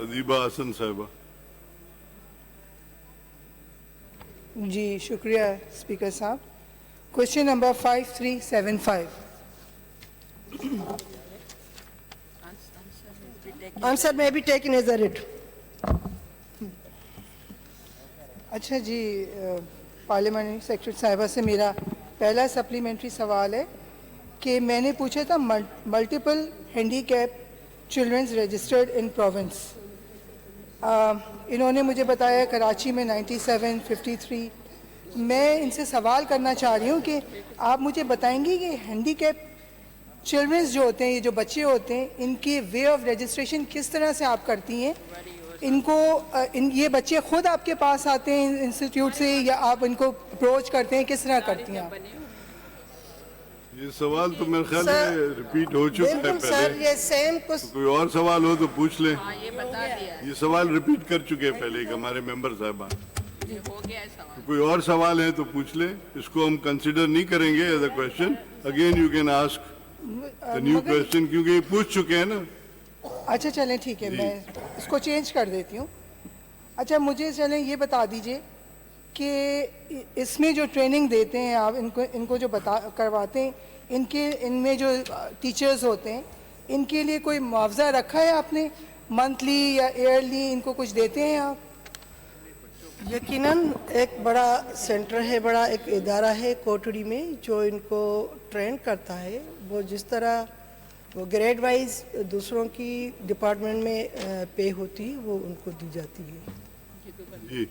अदीबा हसन साहिबा। जी शुक्रिया स्पीकर साहब। Question number 5375। Answer may be taken as a read. अच्छा जी, पार्लियामेंट्री सेक्रेटरी साहिबा से मेरा पहला सप्लीमेंट्री सवाल है कि मैंने पूछा था multiple handicap childrens registered in province. इन्होंने मुझे बताया कराची में 97, 53। मैं इनसे सवाल करना चाह रही हूँ कि आप मुझे बताएंगे कि हैंडीकैप चिल्ड्रंस जो होते हैं, ये जो बच्चे होते हैं, इनके वे ऑफ रजिस्ट्रेशन किस तरह से आप करती हैं? इनको ये बच्चे खुद आपके पास आते हैं इंस्टीट्यूट से या आप इनको अप्रोच करते हैं, किस तरह करती हैं आप? ये सवाल तो मेरे ख्याल में रिपीट हो चुका है बिल्कुल सर, पहले। ये सेम कुछ कोई और सवाल हो तो पूछ लें। ये बता दिया, ये सवाल रिपीट कर चुके हैं पहले एक हमारे मेंबर साहब। ये हो गया है सवाल। कोई और सवाल है तो पूछ लें, इसको हम कंसिडर नहीं करेंगे as a question. Again you can ask the new question, क्योंकि ये पूछ चुके हैं ना। अच्छा चलें ठीक है, मैं इसको चेंज कर देती हूँ। अच्छा मुझे चलें ये बता दीजिए कि इसमें जो ट्रेनिंग देते हैं आप इनको जो करवाते हैं, इनमें जो टीचर्स होते हैं, इनके लिए कोई मुआवजा रखा है आपने? मंथली या ईयरली इनको कुछ देते हैं आप? यकीनन एक बड़ा सेंटर है, बड़ा एक इदारा है कोटड़ी में जो इनको ट्रेन करता है। वो जिस तरह वो ग्रेड वाइज दूसरों की डिपार्टमेंट में पे होती है, वो उनको दी जाती है। जी